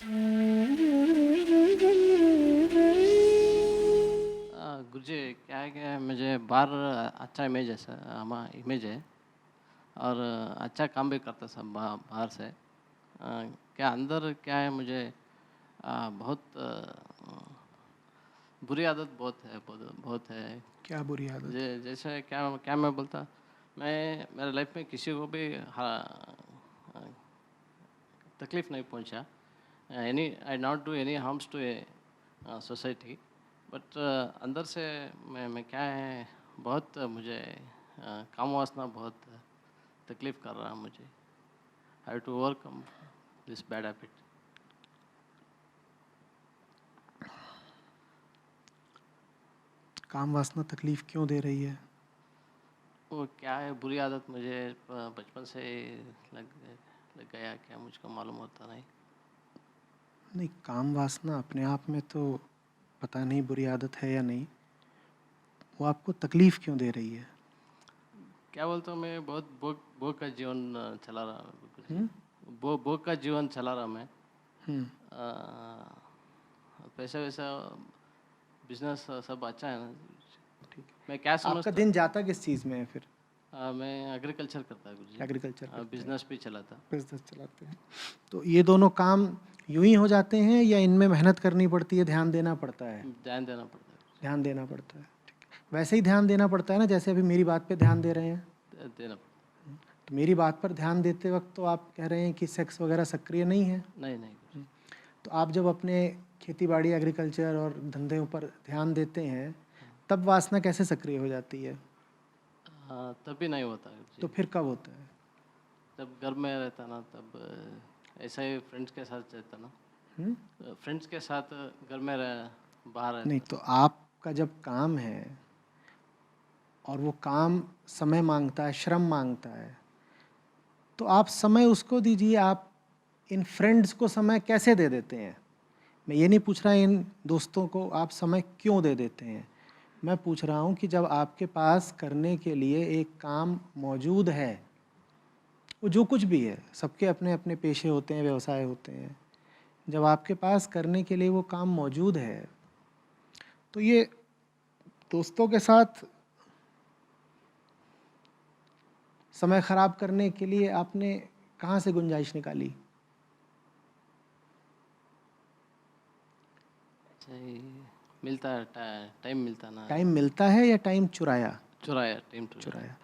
गुरुजी क्या है कि मुझे बाहर अच्छा इमेज है सर, हमारा इमेज है और अच्छा काम भी करता सब बाहर से। क्या अंदर क्या है मुझे बहुत बुरी आदत बहुत है, बहुत बहुत है। क्या बुरी आदत है? जैसे क्या क्या मैं बोलता, मैं मेरे लाइफ में किसी को भी तकलीफ नहीं पहुंचा। Any I not do any harms to a society, but अंदर से मैं क्या है बहुत मुझे काम वासना बहुत तकलीफ कर रहा है मुझे। Have to overcome this bad habit. काम वासना तकलीफ क्यों दे रही है? वो क्या है बुरी आदत मुझे बचपन से लग लग गया, क्या मुझको मालूम होता नहीं। नहीं, काम वासना अपने आप में तो पता नहीं बुरी आदत है या नहीं, वो आपको तकलीफ क्यों दे रही है? क्या बोलता हूँ, मैं बहुत भोग का जीवन चला रहा हूँ गुरुजी। हम्म? भोग का जीवन चला रहा मैं। हम्म। पैसा वैसा बिजनेस सब अच्छा है ना। ठीक मैं क्या है। आपका समझता, दिन जाता किस चीज़ में है फिर? मैं एग्रीकल्चर करता है गुरुजी। एग्रीकल्चर करते हैं, बिजनेस भी चलाता। बिजनेस चलाते हैं। तो ये दोनों काम यूं ही हो जाते हैं या इनमें मेहनत करनी पड़ती है, ध्यान देना पड़ता है? ध्यान देना पड़ता है गुरुजी। ध्यान देना पड़ता है। ठीक है। वैसे ही ध्यान देना पड़ता है ना, जैसे अभी मेरी बात पे ध्यान दे रहे हैं। देना पड़ता तो मेरी बात पर ध्यान देते वक्त तो आप कह रहे हैं कि सेक्स वगैरह सक्रिय नहीं है। है। नहीं नहीं गुरुजी। तो आप जब अपने खेती बाड़ी, एग्रीकल्चर और धंधों पर ध्यान देते हैं, तब वासना कैसे सक्रिय हो जाती है? तब भी नहीं होता तो गुरुजी। फिर कब होता है? तब घर में रहता ना, तब ऐसा ही फ्रेंड्स के साथ रहता ना। हुँ? फ्रेंड्स के साथ घर में बाहर नहीं, रहता। तो आपका जब काम है और वो काम समय मांगता है, श्रम मांगता है, तो आप समय उसको दीजिए। आप इन फ्रेंड्स को समय कैसे दे देते हैं? मैं ये नहीं पूछ रहा इन दोस्तों को आप समय क्यों दे देते हैं। मैं पूछ रहा हूँ कि जब आपके पास करने के लिए एक काम मौजूद है, वो जो कुछ भी है, सबके अपने अपने पेशे होते हैं, व्यवसाय होते हैं। जब आपके पास करने के लिए वो काम मौजूद है, तो ये दोस्तों के साथ समय ख़राब करने के लिए आपने कहाँ से गुंजाइश निकाली? सही मिलता है, टाइम मिलता ना। टाइम मिलता है या टाइम चुराया? चुराया, टाइम चुराया। चुराया।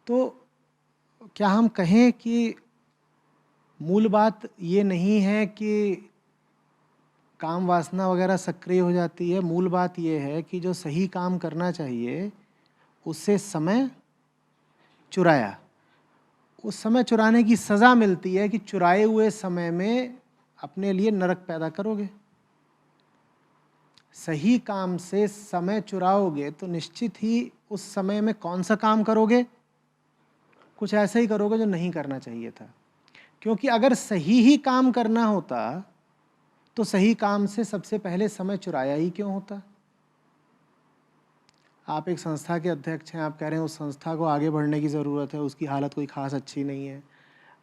तो क्या हम कहें कि मूल बात ये नहीं है कि काम वासना वगैरह सक्रिय हो जाती है। मूल बात ये है कि जो सही काम करना चाहिए, उससे समय चुराया। उस समय चुराने की सज़ा मिलती है कि चुराए हुए समय में अपने लिए नरक पैदा करोगे। सही काम से समय चुराओगे तो निश्चित ही उस समय में कौन सा काम करोगे? कुछ ऐसा ही करोगे जो नहीं करना चाहिए था। क्योंकि अगर सही ही काम करना होता तो सही काम से सबसे पहले समय चुराया ही क्यों होता? आप एक संस्था के अध्यक्ष हैं, आप कह रहे हैं उस संस्था को आगे बढ़ने की ज़रूरत है, उसकी हालत कोई ख़ास अच्छी नहीं है।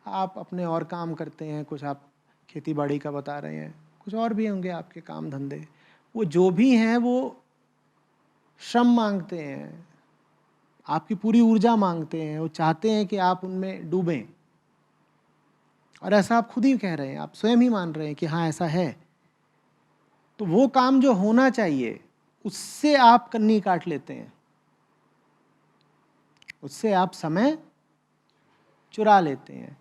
आप अपने और काम करते हैं, कुछ आप खेती बाड़ी का बता रहे हैं, कुछ और भी होंगे आपके काम धंधे। वो जो भी हैं वो श्रम मांगते हैं, आपकी पूरी ऊर्जा मांगते हैं, वो चाहते हैं कि आप उनमें डूबें। और ऐसा आप खुद ही कह रहे हैं, आप स्वयं ही मान रहे हैं कि हाँ ऐसा है। तो वो काम जो होना चाहिए उससे आप कन्नी काट लेते हैं, उससे आप समय चुरा लेते हैं।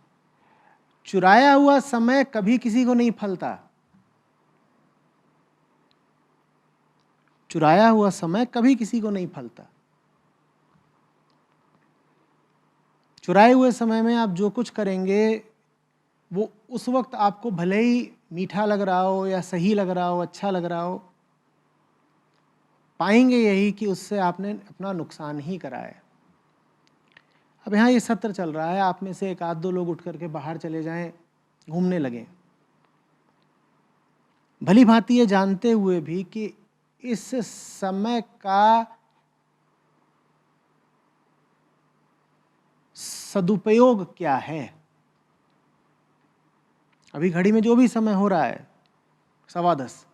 चुराया हुआ समय कभी किसी को नहीं फलता। चुराया हुआ समय कभी किसी को नहीं फलता। चुराए हुए समय में आप जो कुछ करेंगे वो उस वक्त आपको भले ही मीठा लग रहा हो या सही लग रहा हो, अच्छा लग रहा हो, पाएंगे यही कि उससे आपने अपना नुकसान ही करा है। अब यहाँ ये सत्र चल रहा है, आप में से एक आध दो लोग उठ करके बाहर चले जाएं, घूमने लगें, भली भांति ये जानते हुए भी कि इस समय का सदुपयोग क्या है। अभी घड़ी में जो भी समय हो रहा है 10:15,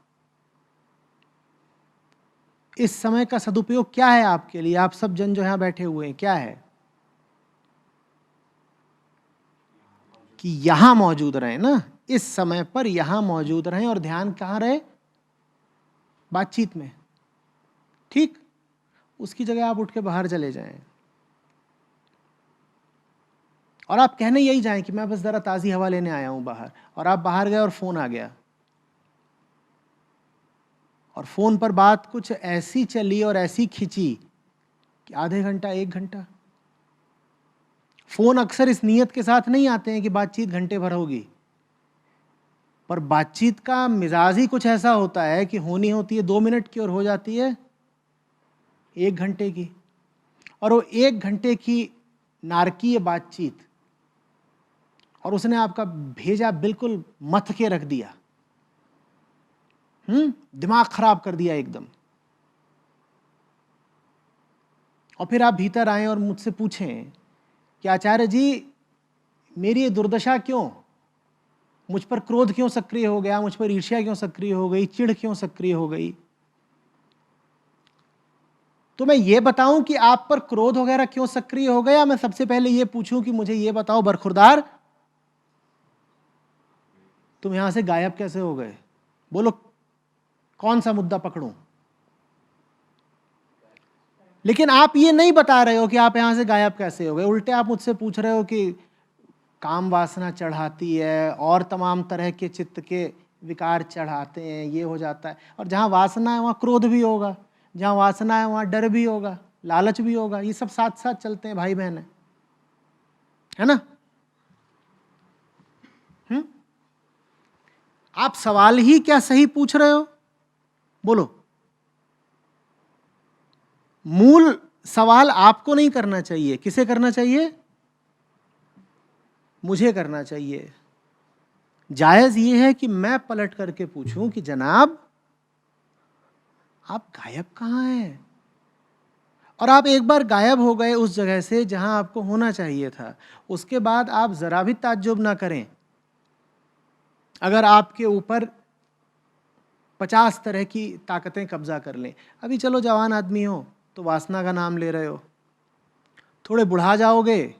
इस समय का सदुपयोग क्या है आपके लिए? आप सब जन जो यहाँ बैठे हुए हैं, क्या है? कि यहाँ मौजूद रहें ना, इस समय पर यहाँ मौजूद रहें, और ध्यान कहाँ रहे? बातचीत में। ठीक? उसकी जगह आप उठ के बाहर चले जाएं और आप कहने यही जाएं कि मैं बस ज़रा ताज़ी हवा लेने आया हूँ बाहर, और आप बाहर गए और फ़ोन आ गया, और फ़ोन पर बात कुछ ऐसी चली और ऐसी खिंची कि आधे घंटा, 1 घंटा। फ़ोन अक्सर इस नीयत के साथ नहीं आते हैं कि बातचीत घंटे भर होगी, पर बातचीत का मिजाज ही कुछ ऐसा होता है कि होनी होती है 2 मिनट की और हो जाती है 1 घंटे की। और वो 1 घंटे की नारकीय बातचीत, और उसने आपका भेजा बिल्कुल मथ के रख दिया, दिमाग खराब कर दिया एकदम। और फिर आप भीतर आए और मुझसे पूछें कि आचार्य जी, मेरी ये दुर्दशा क्यों? मुझ पर क्रोध क्यों सक्रिय हो गया? मुझ पर ईर्ष्या क्यों सक्रिय हो गई? चिढ़ क्यों सक्रिय हो गई? तो मैं ये बताऊं कि आप पर क्रोध वगैरह क्यों सक्रिय हो गया? मैं सबसे पहले ये पूछूं कि मुझे ये बताओ बरखुरदार, तुम यहां से गायब कैसे हो गए? बोलो, कौन सा मुद्दा पकड़ूं? लेकिन आप ये नहीं बता रहे हो कि आप यहां से गायब कैसे हो गए। उल्टे आप मुझसे पूछ रहे हो कि काम वासना चढ़ाती है और तमाम तरह के चित्त के विकार चढ़ाते हैं, ये हो जाता है। और जहाँ वासना है वहाँ क्रोध भी होगा, जहाँ वासना है वहाँ डर भी होगा, लालच भी होगा, ये सब साथ साथ चलते हैं भाई बहन, है ना? आप सवाल ही क्या सही पूछ रहे हो? बोलो। मूल सवाल आपको नहीं करना चाहिए, किसे करना चाहिए? मुझे करना चाहिए। जायज ये है कि मैं पलट करके पूछूं कि जनाब, आप गायब कहाँ हैं? और आप एक बार गायब हो गए उस जगह से जहां आपको होना चाहिए था, उसके बाद आप जरा भी ताज्जुब ना करें अगर आपके ऊपर 50 तरह की ताकतें कब्जा कर लें। अभी चलो जवान आदमी हो तो वासना का नाम ले रहे हो, थोड़े बुढ़ा जाओगे,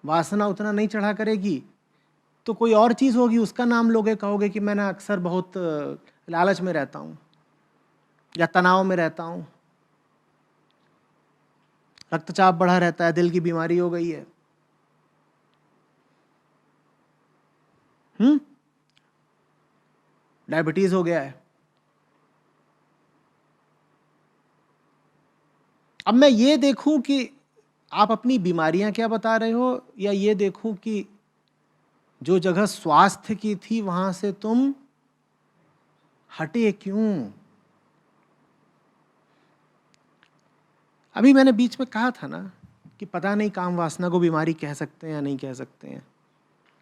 वासना उतना नहीं चढ़ा करेगी, तो कोई और चीज़ होगी, उसका नाम लोगे, कहोगे कि मैं ना अक्सर बहुत लालच में रहता हूँ या तनाव में रहता हूँ, रक्तचाप बढ़ा रहता है, दिल की बीमारी हो गई है, डायबिटीज हो गया है। अब मैं ये देखूं कि आप अपनी बीमारियां क्या बता रहे हो, या ये देखूं कि जो जगह स्वास्थ्य की थी वहां से तुम हटे क्यों? अभी मैंने बीच में कहा था ना कि पता नहीं काम वासना को बीमारी कह सकते हैं या नहीं कह सकते हैं।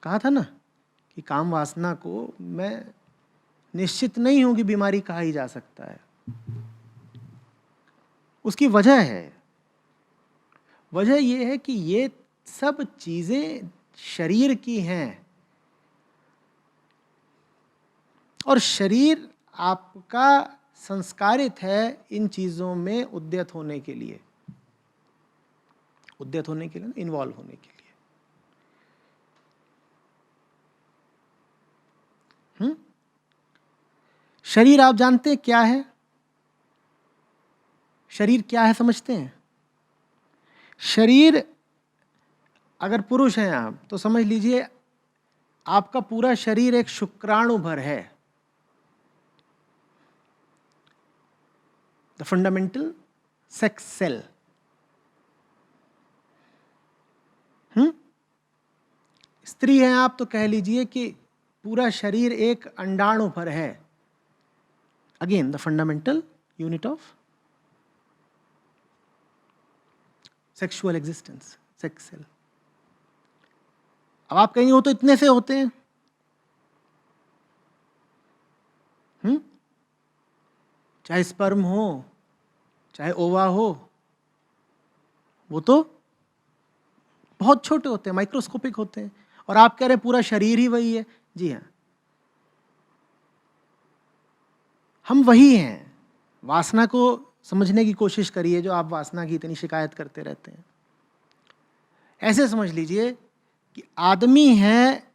कहा था ना कि काम वासना को मैं निश्चित नहीं हूं कि बीमारी कहा ही जा सकता है। उसकी वजह है, वजह यह है कि ये सब चीजें शरीर की हैं, और शरीर आपका संस्कारित है इन चीजों में उद्यत होने के लिए, इन्वॉल्व होने के लिए। शरीर आप जानते हैं क्या है? शरीर क्या है समझते हैं? शरीर, अगर पुरुष हैं आप तो समझ लीजिए आपका पूरा शरीर एक शुक्राणु भर है। The fundamental sex cell. स्त्री हैं आप तो कह लीजिए कि पूरा शरीर एक अंडाणु भर है। Again the fundamental unit of sexual existence, sex cell. अब आप कहेंगे वो तो इतने से होते हैं। चाहे स्पर्म हो, चाहे ओवा हो, वो तो बहुत छोटे होते हैं, माइक्रोस्कोपिक होते हैं। और आप कह रहे हैं पूरा शरीर ही वही है। जी हाँ, हम वही हैं। वासना को समझने की कोशिश करिए, जो आप वासना की इतनी शिकायत करते रहते हैं। ऐसे समझ लीजिए कि आदमी है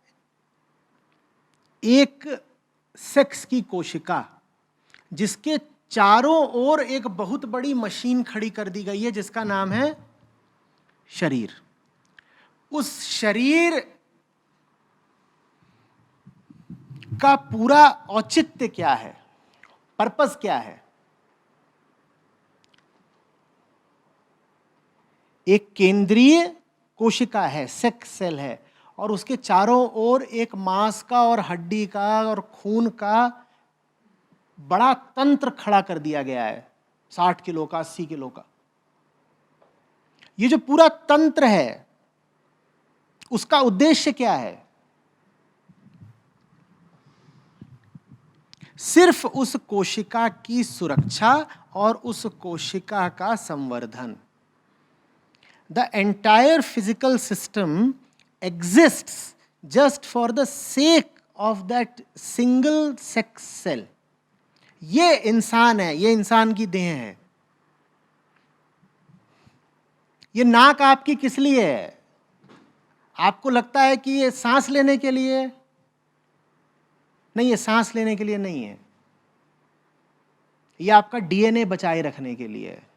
एक सेक्स की कोशिका, जिसके चारों ओर एक बहुत बड़ी मशीन खड़ी कर दी गई है जिसका नाम है शरीर। उस शरीर का पूरा औचित्य क्या है, पर्पस क्या है? एक केंद्रीय कोशिका है, सेक्स सेल है, और उसके चारों ओर एक मांस का और हड्डी का और खून का बड़ा तंत्र खड़ा कर दिया गया है, 60 किलो का, 80 किलो का। ये जो पूरा तंत्र है, उसका उद्देश्य क्या है? सिर्फ उस कोशिका की सुरक्षा और उस कोशिका का संवर्धन। The entire physical system exists just for the sake of that single sex cell. ये इंसान है, ये इंसान की देह है। ये नाक आपकी किस लिए है? आपको लगता है कि ये सांस लेने के लिए? नहीं, ये सांस लेने के लिए नहीं है। ये आपका डीएनए बचाए रखने के लिए है।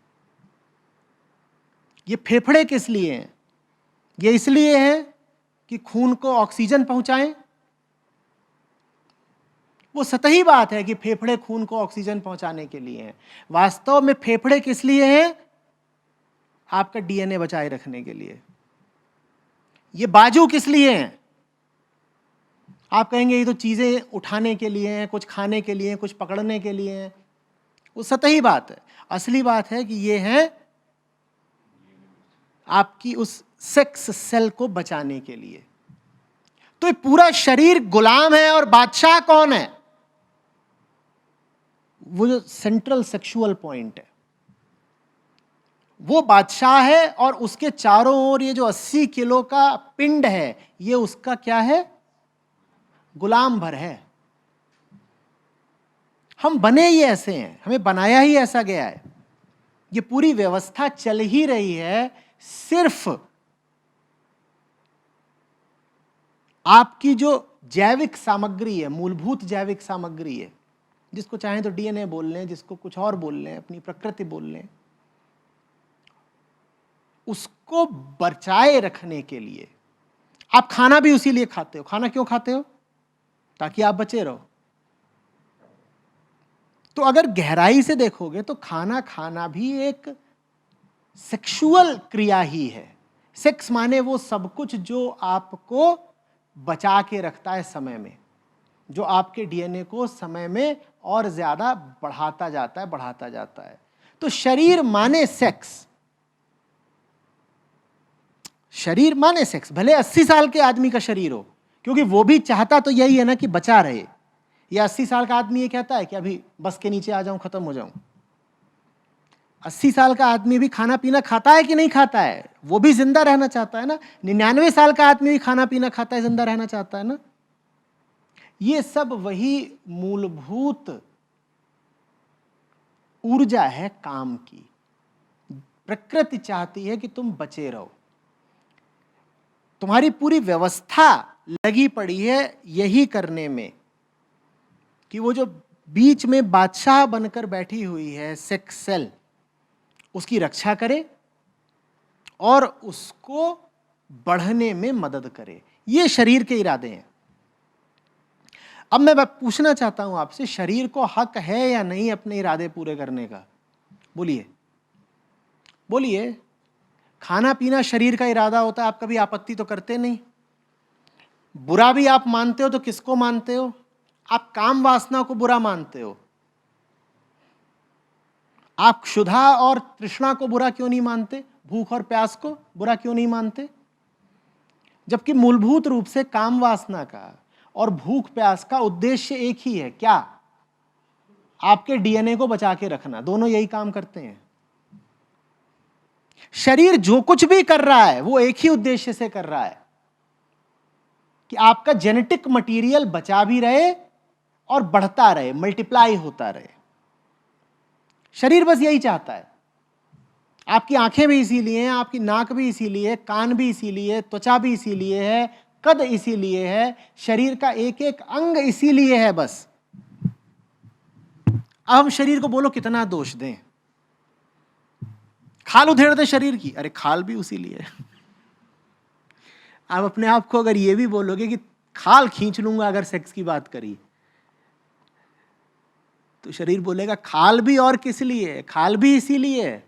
ये फेफड़े किस लिए हैं? ये इसलिए है कि खून को ऑक्सीजन पहुंचाएं। वो सतही बात है कि फेफड़े खून को ऑक्सीजन पहुंचाने के लिए हैं। वास्तव में फेफड़े किस लिए हैं? आपका डीएनए बचाए रखने के लिए। ये बाजू किस लिए हैं? आप कहेंगे ये तो चीजें उठाने के लिए हैं, कुछ खाने के लिए, कुछ पकड़ने के लिए हैं। वो सतही बात है। असली बात है कि ये है आपकी उस सेक्स सेल को बचाने के लिए। तो ये पूरा शरीर गुलाम है, और बादशाह कौन है? वो जो सेंट्रल सेक्सुअल पॉइंट है, वो बादशाह है, और उसके चारों ओर ये जो 80 किलो का पिंड है, ये उसका क्या है? गुलाम भर है। हम बने ही ऐसे हैं, हमें बनाया ही ऐसा गया है। ये पूरी व्यवस्था चल ही रही है सिर्फ आपकी जो जैविक सामग्री है, मूलभूत जैविक सामग्री है, जिसको चाहें तो डीएनए बोल लें, जिसको कुछ और बोल लें, अपनी प्रकृति बोल लें, उसको बचाए रखने के लिए आप खाना भी उसी लिए खाते हो। खाना क्यों खाते हो? ताकि आप बचे रहो। तो अगर गहराई से देखोगे तो खाना खाना भी एक सेक्सुअल क्रिया ही है। सेक्स माने वो सब कुछ जो आपको बचा के रखता है समय में, जो आपके डीएनए को समय में और ज्यादा बढ़ाता जाता है। तो शरीर माने सेक्स, शरीर माने सेक्स। भले 80 साल के आदमी का शरीर हो, क्योंकि वो भी चाहता तो यही है ना कि बचा रहे। या 80 साल का आदमी ये कहता है कि अभी बस के नीचे आ जाऊं, खत्म हो जाऊं। 80 साल का आदमी भी खाना पीना खाता है कि नहीं खाता है? वो भी जिंदा रहना चाहता है ना। 99 साल का आदमी भी खाना पीना खाता है, जिंदा रहना चाहता है ना। ये सब वही मूलभूत ऊर्जा है काम की। प्रकृति चाहती है कि तुम बचे रहो। तुम्हारी पूरी व्यवस्था लगी पड़ी है यही करने में कि वो जो बीच में बादशाह बनकर बैठी हुई है सेक्स सेल, उसकी रक्षा करे और उसको बढ़ने में मदद करे। ये शरीर के इरादे हैं। अब मैं पूछना चाहता हूं आपसे, शरीर को हक है या नहीं अपने इरादे पूरे करने का? बोलिए बोलिए। खाना पीना शरीर का इरादा होता है, आप कभी आपत्ति तो करते नहीं। बुरा भी आप मानते हो तो किसको मानते हो? आप काम वासना को बुरा मानते हो। आप क्षुधा और तृष्णा को बुरा क्यों नहीं मानते? भूख और प्यास को बुरा क्यों नहीं मानते? जबकि मूलभूत रूप से काम वासना का और भूख प्यास का उद्देश्य एक ही है। क्या? आपके डीएनए को बचा के रखना। दोनों यही काम करते हैं। शरीर जो कुछ भी कर रहा है वो एक ही उद्देश्य से कर रहा है। कि आपका जेनेटिक मटेरियल बचा भी रहे और बढ़ता रहे, मल्टीप्लाई होता रहे। शरीर बस यही चाहता है। आपकी आंखें भी इसीलिए हैं, आपकी नाक भी इसीलिए है, कान भी इसीलिए, त्वचा भी इसीलिए है, कद इसीलिए है, शरीर का एक एक अंग इसीलिए है बस। अब हम शरीर को बोलो कितना दोष दें, खाल उधेड़ दे शरीर की, अरे खाल भी उसी लिए है। आप अपने आप को अगर ये भी बोलोगे कि खाल खींच लूंगा अगर सेक्स की बात करी, तो शरीर बोलेगा खाल भी और किस लिए है, खाल भी इसीलिए है।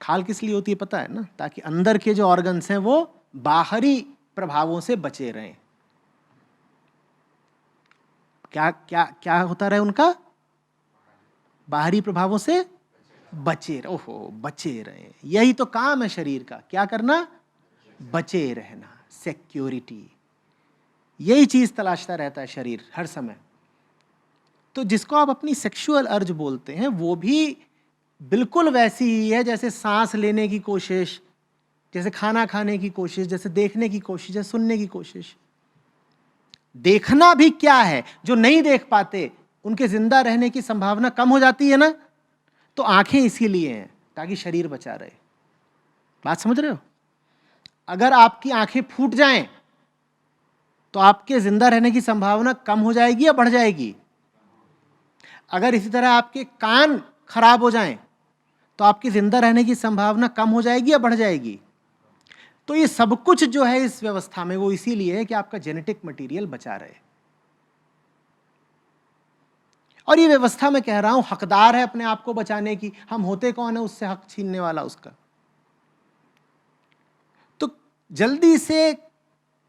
खाल किस लिए होती है पता है ना? ताकि अंदर के जो ऑर्गन्स हैं वो बाहरी प्रभावों से बचे रहें। क्या क्या क्या होता रहे उनका? बाहरी प्रभावों से बचे रहे। ओहो, बचे रहे, यही तो काम है शरीर का। क्या करना? बचे रहना, सिक्योरिटी। यही चीज तलाशता रहता है शरीर हर समय। तो जिसको आप अपनी सेक्सुअल अर्ज बोलते हैं वो भी बिल्कुल वैसी ही है जैसे सांस लेने की कोशिश, जैसे खाना खाने की कोशिश, जैसे देखने की कोशिश, जैसे सुनने की कोशिश। देखना भी क्या है, जो नहीं देख पाते उनके जिंदा रहने की संभावना कम हो जाती है ना। तो आंखें इसीलिए हैं ताकि शरीर बचा रहे। बात समझ रहे हो? अगर आपकी आंखें फूट जाएं तो आपके जिंदा रहने की संभावना कम हो जाएगी या बढ़ जाएगी? अगर इसी तरह आपके कान खराब हो जाएं तो आपकी जिंदा रहने की संभावना कम हो जाएगी या बढ़ जाएगी? तो ये सब कुछ जो है इस व्यवस्था में वो इसीलिए है कि आपका जेनेटिक मटेरियल बचा रहे। और ये व्यवस्था मैं कह रहा हूं हकदार है अपने आप को बचाने की। हम होते कौन है उससे हक छीनने वाला उसका? तो जल्दी से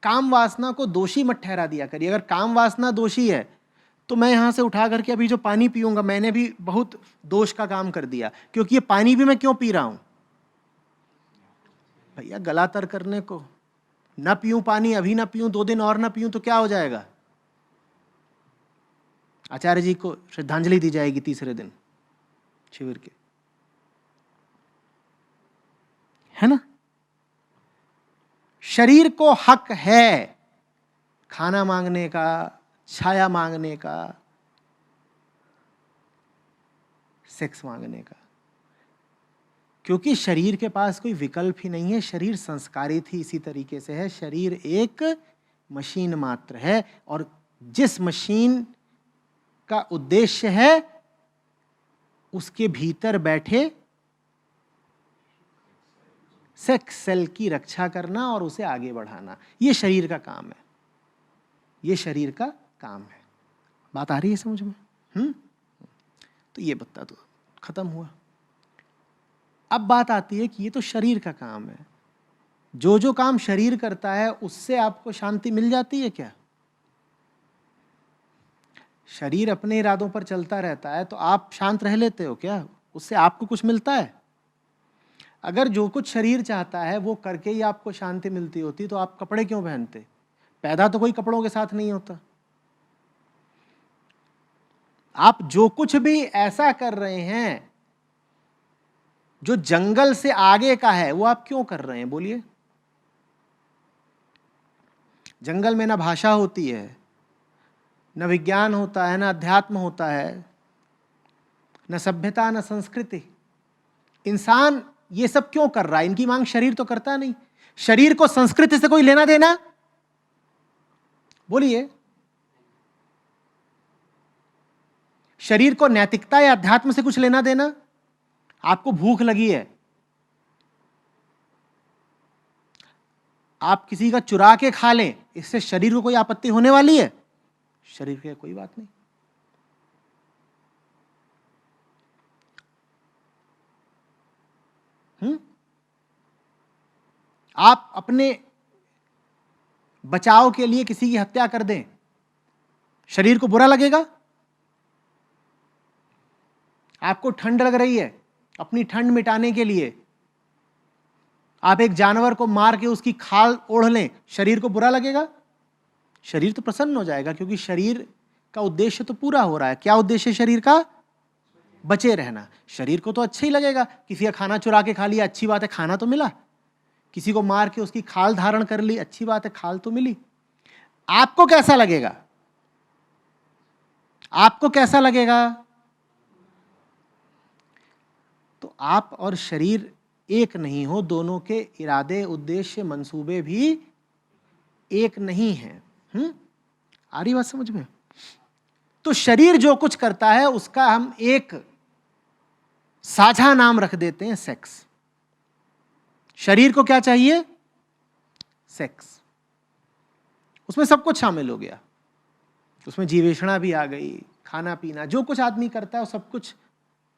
काम वासना को दोषी मत ठहरा दिया करिए। अगर काम वासना दोषी है तो मैं यहां से उठा करके अभी जो पानी पीऊंगा, मैंने भी बहुत दोष का काम कर दिया, क्योंकि ये पानी भी मैं क्यों पी रहा हूं भैया? गला तर करने को। ना पीऊं पानी, अभी ना पीऊं, 2 दिन और ना पीऊं तो क्या हो जाएगा? आचार्य जी को श्रद्धांजलि दी जाएगी तीसरे दिन शिविर के, है ना? शरीर को हक है खाना मांगने का, छाया मांगने का, सेक्स मांगने का, क्योंकि शरीर के पास कोई विकल्प ही नहीं है। शरीर संस्कारित ही इसी तरीके से है। शरीर एक मशीन मात्र है और जिस मशीन का उद्देश्य है उसके भीतर बैठे सेक्स सेल की रक्षा करना और उसे आगे बढ़ाना, ये शरीर का काम है। ये शरीर का काम है। बात आ रही है समझ में? तो ये बता दो, खत्म हुआ। अब बात आती है कि ये तो शरीर का काम है। जो जो काम शरीर करता है उससे आपको शांति मिल जाती है क्या? शरीर अपने इरादों पर चलता रहता है तो आप शांत रह लेते हो क्या? उससे आपको कुछ मिलता है? अगर जो कुछ शरीर चाहता है वो करके ही आपको शांति मिलती होती तो आप कपड़े क्यों पहनते? पैदा तो कोई कपड़ों के साथ नहीं होता। आप जो कुछ भी ऐसा कर रहे हैं जो जंगल से आगे का है वो आप क्यों कर रहे हैं? बोलिए। जंगल में ना भाषा होती है, न विज्ञान होता है, न अध्यात्म होता है, न सभ्यता, न संस्कृति। इंसान ये सब क्यों कर रहा है? इनकी मांग शरीर तो करता नहीं। शरीर को संस्कृति से कोई लेना देना? बोलिए। शरीर को नैतिकता या अध्यात्म से कुछ लेना देना? आपको भूख लगी है, आप किसी का चुरा के खा लें, इससे शरीर को कोई आपत्ति होने वाली है? शरीर की कोई बात नहीं। आप अपने बचाव के लिए किसी की हत्या कर दें, शरीर को बुरा लगेगा? आपको ठंड लग रही है, अपनी ठंड मिटाने के लिए आप एक जानवर को मार के उसकी खाल ओढ़ लें, शरीर को बुरा लगेगा? शरीर तो प्रसन्न हो जाएगा, क्योंकि शरीर का उद्देश्य तो पूरा हो रहा है। क्या उद्देश्य शरीर का? बचे रहना। शरीर को तो अच्छा ही लगेगा। किसी का खाना चुरा के खा लिया, अच्छी बात है, खाना तो मिला। किसी को मार के उसकी खाल धारण कर ली, अच्छी बात है, खाल तो मिली। आपको कैसा लगेगा? आपको कैसा लगेगा? तो आप और शरीर एक नहीं हो, दोनों के इरादे, उद्देश्य, मंसूबे भी एक नहीं हैं। आ रही बात समझ में? तो शरीर जो कुछ करता है उसका हम एक साझा नाम रख देते हैं, सेक्स। शरीर को क्या चाहिए? सेक्स। उसमें सब कुछ शामिल हो गया, उसमें जीवेषणा भी आ गई, खाना पीना, जो कुछ आदमी करता है वो सब कुछ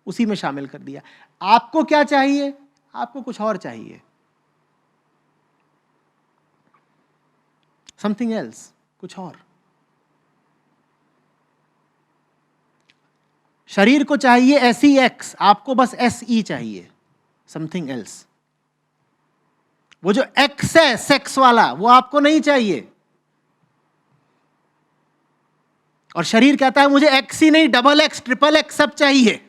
उसी में शामिल कर दिया। आपको क्या चाहिए? आपको कुछ और चाहिए, समथिंग एल्स, कुछ और। शरीर को चाहिए SEX, आपको बस SE चाहिए, समथिंग एल्स। वो जो X है सेक्स वाला, वो आपको नहीं चाहिए। और शरीर कहता है मुझे X ही नहीं, XX, XXX सब चाहिए।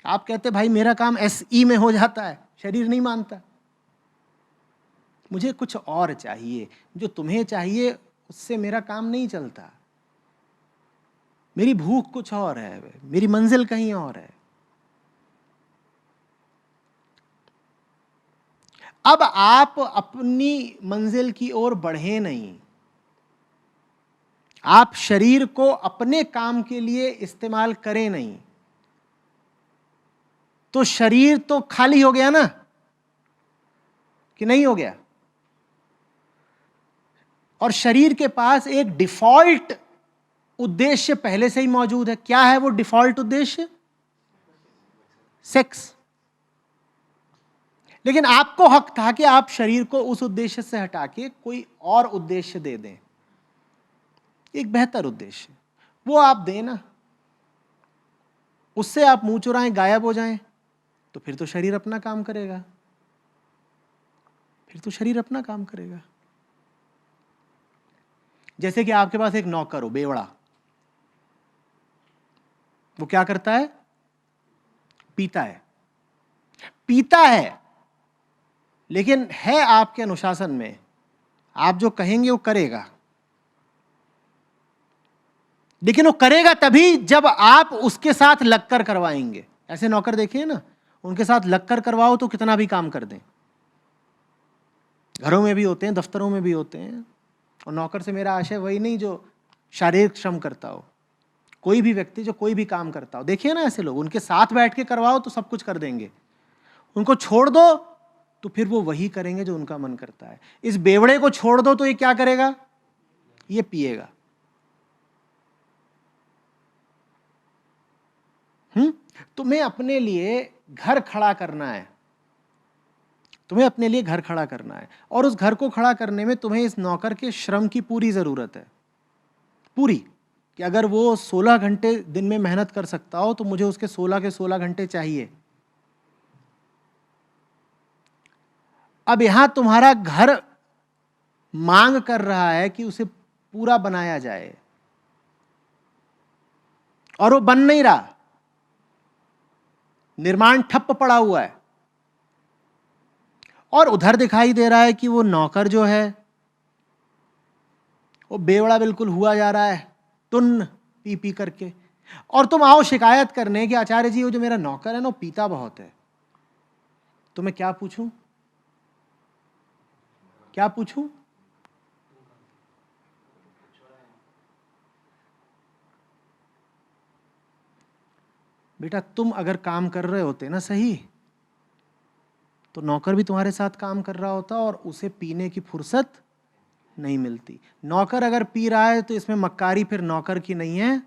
आप कहते भाई मेरा काम SE में हो जाता है, शरीर नहीं मानता। मुझे कुछ और चाहिए, जो तुम्हें चाहिए उससे मेरा काम नहीं चलता। मेरी भूख कुछ और है, मेरी मंजिल कहीं और है। अब आप अपनी मंजिल की ओर बढ़े नहीं, आप शरीर को अपने काम के लिए इस्तेमाल करें नहीं, तो शरीर तो खाली हो गया ना, कि नहीं हो गया? और शरीर के पास एक डिफॉल्ट उद्देश्य पहले से ही मौजूद है। क्या है वो डिफॉल्ट उद्देश्य? सेक्स। लेकिन आपको हक था कि आप शरीर को उस उद्देश्य से हटा के कोई और उद्देश्य दे दें, एक बेहतर उद्देश्य, वो आप दें ना। उससे आप मुंह चुराएं, गायब हो जाएं, तो फिर तो शरीर अपना काम करेगा, फिर तो शरीर अपना काम करेगा। जैसे कि आपके पास एक नौकर हो, बेवड़ा, वो क्या करता है? पीता है। पीता है, लेकिन है आपके अनुशासन में, आप जो कहेंगे वो करेगा। लेकिन वो करेगा तभी जब आप उसके साथ लगकर करवाएंगे। ऐसे नौकर देखे हैं ना, उनके साथ लगकर करवाओ तो कितना भी काम कर दें। घरों में भी होते हैं, दफ्तरों में भी होते हैं। और नौकर से मेरा आशय वही नहीं जो शारीरिक श्रम करता हो, कोई भी व्यक्ति जो कोई भी काम करता हो। देखिए ना ऐसे लोग, उनके साथ बैठ के करवाओ तो सब कुछ कर देंगे, उनको छोड़ दो तो फिर वो वही करेंगे जो उनका मन करता है। इस बेवड़े को छोड़ दो तो ये क्या करेगा? ये पिएगा। तुम्हें अपने लिए घर खड़ा करना है, तुम्हें अपने लिए घर खड़ा करना है, और उस घर को खड़ा करने में तुम्हें इस नौकर के श्रम की पूरी जरूरत है, पूरी। कि अगर वो 16 घंटे दिन में मेहनत कर सकता हो तो मुझे उसके 16 के 16 घंटे चाहिए। अब यहां तुम्हारा घर मांग कर रहा है कि उसे पूरा बनाया जाए, और वो बन नहीं रहा, निर्माण ठप्प पड़ा हुआ है। और उधर दिखाई दे रहा है कि वो नौकर जो है वो बेवड़ा बिल्कुल हुआ जा रहा है, टुन्न पी पी करके। और तुम आओ शिकायत करने कि आचार्य जी वो जो मेरा नौकर है ना वो पीता बहुत है। तो मैं क्या पूछूं? क्या पूछूं? बेटा तुम अगर काम कर रहे होते ना सही, तो नौकर भी तुम्हारे साथ काम कर रहा होता और उसे पीने की फुर्सत नहीं मिलती। नौकर अगर पी रहा है तो इसमें मक्कारी फिर नौकर की नहीं है,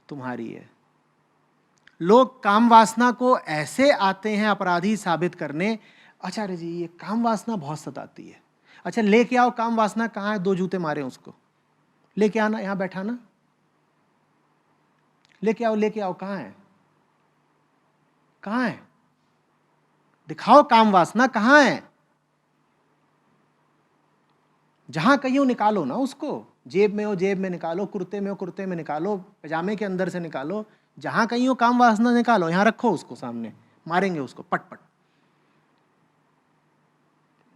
तुम्हारी है। लोग काम वासना को ऐसे आते हैं अपराधी साबित करने, आचार्य जी ये काम वासना बहुत सताती है। अच्छा लेके आओ काम वासना कहाँ है, 2 जूते मारे उसको, लेके आना, यहां बैठाना, लेके आओ, कहाँ है, कहाँ है, दिखाओ काम वासना कहाँ है। जहां कहीं हो निकालो ना उसको, जेब में हो जेब में निकालो, कुर्ते में हो कुर्ते में निकालो, पजामे के अंदर से निकालो, जहां कहीं हो काम वासना निकालो, यहां रखो उसको सामने, मारेंगे उसको पट पट।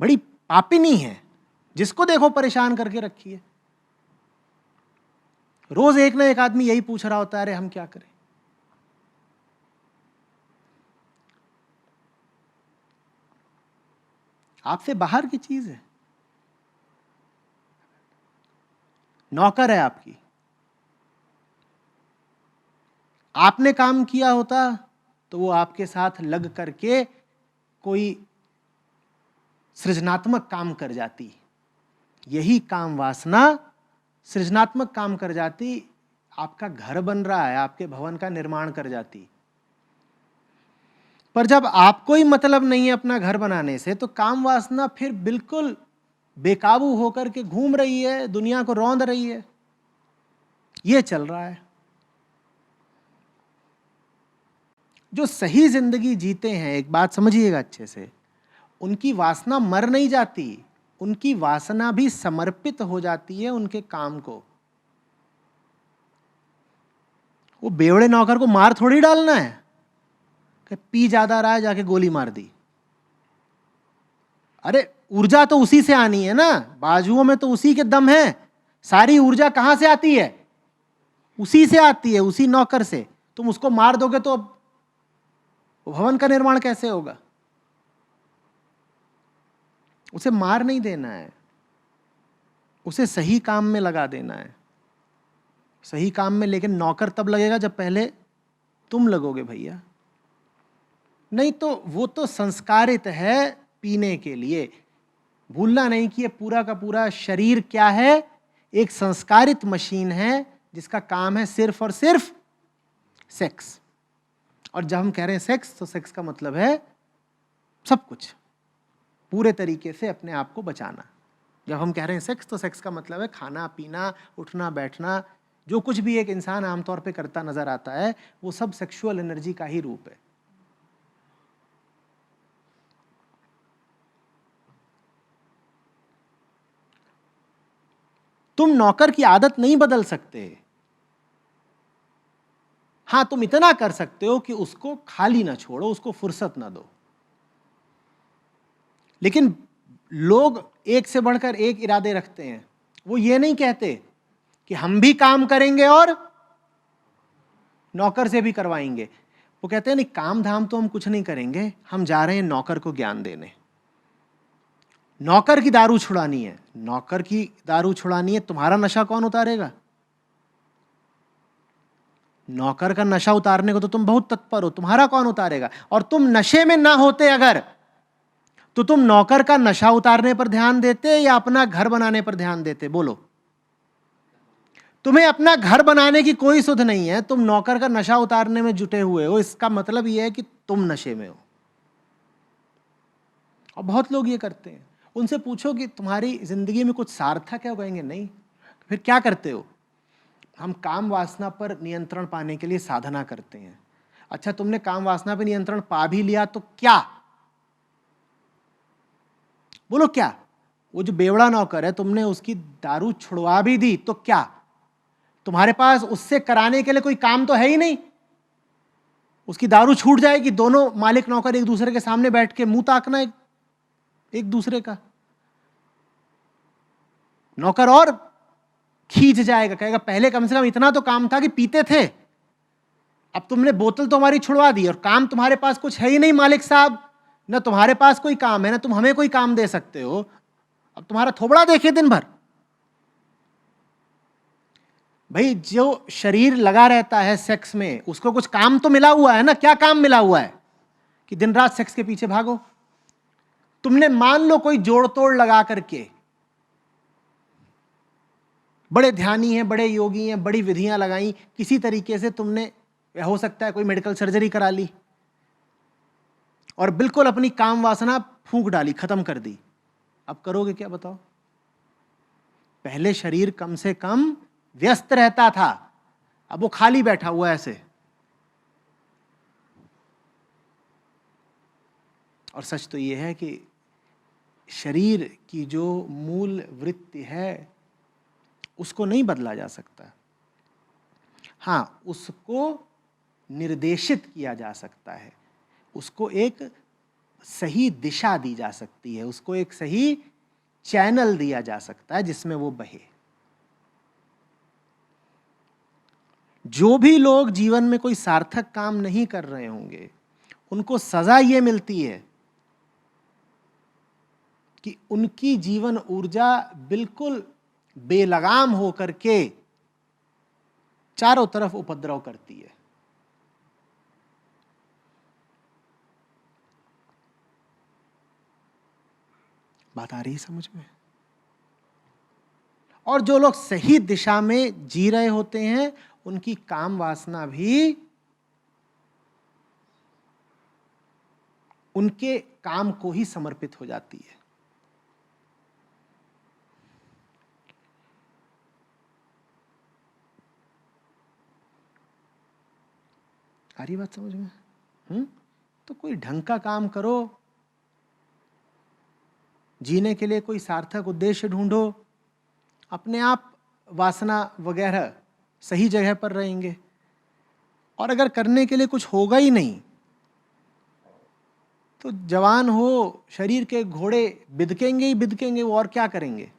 बड़ी पापिनी है, जिसको देखो परेशान करके रखी है। रोज एक ना एक आदमी यही पूछ रहा होता है, अरे हम क्या करें। आपसे बाहर की चीज है, नौकर है आपकी। आपने काम किया होता तो वो आपके साथ लग करके कोई सृजनात्मक काम कर जाती। यही काम वासना सृजनात्मक काम कर जाती, आपका घर बन रहा है, आपके भवन का निर्माण कर जाती। पर जब आपको ही मतलब नहीं है अपना घर बनाने से, तो काम वासना फिर बिल्कुल बेकाबू होकर के घूम रही है, दुनिया को रौंद रही है। ये चल रहा है। जो सही जिंदगी जीते हैं, एक बात समझिएगा अच्छे से, उनकी वासना मर नहीं जाती, उनकी वासना भी समर्पित हो जाती है उनके काम को। वो बेवड़े नौकर को मार थोड़ी डालना है कि पी ज्यादा रहा है जाके गोली मार दी। अरे ऊर्जा तो उसी से आनी है ना, बाजुओं में तो उसी के दम है। सारी ऊर्जा कहां से आती है? उसी से आती है, उसी नौकर से। तुम उसको मार दोगे तो भवन का निर्माण कैसे होगा? उसे मार नहीं देना है, उसे सही काम में लगा देना है। सही काम में लेकिन नौकर तब लगेगा जब पहले तुम लगोगे भैया। नहीं तो वो तो संस्कारित है पीने के लिए। भूलना नहीं कि ये पूरा का पूरा शरीर क्या है, एक संस्कारित मशीन है जिसका काम है सिर्फ और सिर्फ सेक्स। और जब हम कह रहे हैं सेक्स, तो सेक्स का मतलब है सब कुछ, पूरे तरीके से अपने आप को बचाना। जब हम कह रहे हैं सेक्स, तो सेक्स का मतलब है खाना पीना, उठना बैठना, जो कुछ भी एक इंसान आमतौर पे करता नजर आता है, वो सब सेक्सुअल एनर्जी का ही रूप है। तुम नौकर की आदत नहीं बदल सकते। हाँ, तुम इतना कर सकते हो कि उसको खाली ना छोड़ो, उसको फुर्सत ना दो। लेकिन लोग एक से बढ़कर एक इरादे रखते हैं। वो ये नहीं कहते कि हम भी काम करेंगे और नौकर से भी करवाएंगे। वो कहते हैं नहीं, काम धाम तो हम कुछ नहीं करेंगे, हम जा रहे हैं नौकर को ज्ञान देने। नौकर की दारू छुड़ानी है, नौकर की दारू छुड़ानी है। तुम्हारा नशा कौन उतारेगा? नौकर का नशा उतारने को तो तुम बहुत तत्पर हो, तुम्हारा कौन उतारेगा? और तुम नशे में ना होते अगर, तो तुम नौकर का नशा उतारने पर ध्यान देते या अपना घर बनाने पर ध्यान देते? बोलो। तुम्हें अपना घर बनाने की कोई सुध नहीं है, तुम नौकर का नशा उतारने में जुटे हुए हो। इसका मतलब यह है कि तुम नशे में हो। और बहुत लोग ये करते हैं। उनसे पूछो कि तुम्हारी जिंदगी में कुछ सार्थक है, वो कहेंगे नहीं। फिर क्या करते हो? हम काम वासना पर नियंत्रण पाने के लिए साधना करते हैं। अच्छा, तुमने काम वासना पर नियंत्रण पा भी लिया तो क्या? बोलो क्या? वो जो बेवड़ा नौकर है, तुमने उसकी दारू छुड़वा भी दी तो क्या? तुम्हारे पास उससे कराने के लिए कोई काम तो है ही नहीं। उसकी दारू छूट जाएगी, दोनों मालिक नौकर एक दूसरे के सामने बैठ के मुंह ताकना एक दूसरे का। नौकर और खींच जाएगा, कहेगा पहले कम से कम इतना तो काम था कि पीते थे, अब तुमने बोतल तो हमारी छुड़वा दी और काम तुम्हारे पास कुछ है ही नहीं मालिक साहब। ना तुम्हारे पास कोई काम है, ना तुम हमें कोई काम दे सकते हो। अब तुम्हारा थोबड़ा देखे दिन भर। भाई, जो शरीर लगा रहता है सेक्स में, उसको कुछ काम तो मिला हुआ है ना? क्या काम मिला हुआ है कि दिन रात सेक्स के पीछे भागो? तुमने मान लो कोई जोड़ तोड़ लगा करके, बड़े ध्यानी हैं, बड़े योगी हैं, बड़ी विधियां लगाई, किसी तरीके से तुमने, हो सकता है कोई मेडिकल सर्जरी करा ली और बिल्कुल अपनी काम वासना फूंक डाली, खत्म कर दी। अब करोगे क्या बताओ? पहले शरीर कम से कम व्यस्त रहता था, अब वो खाली बैठा हुआ है ऐसे। और सच तो यह है कि शरीर की जो मूल वृत्ति है उसको नहीं बदला जा सकता। हाँ, उसको निर्देशित किया जा सकता है, उसको एक सही दिशा दी जा सकती है, उसको एक सही चैनल दिया जा सकता है जिसमें वो बहे। जो भी लोग जीवन में कोई सार्थक काम नहीं कर रहे होंगे, उनको सजा ये मिलती है कि उनकी जीवन ऊर्जा बिल्कुल बेलगाम होकर के चारों तरफ उपद्रव करती है। बात आ रही है समझ में? और जो लोग सही दिशा में जी रहे होते हैं, उनकी काम वासना भी उनके काम को ही समर्पित हो जाती है। आ रही बात समझ में? तो कोई ढंग का काम करो, जीने के लिए कोई सार्थक उद्देश्य ढूंढो, अपने आप वासना वगैरह सही जगह पर रहेंगे। और अगर करने के लिए कुछ होगा ही नहीं, तो जवान हो, शरीर के घोड़े बिदकेंगे ही बिदकेंगे, वो और क्या करेंगे?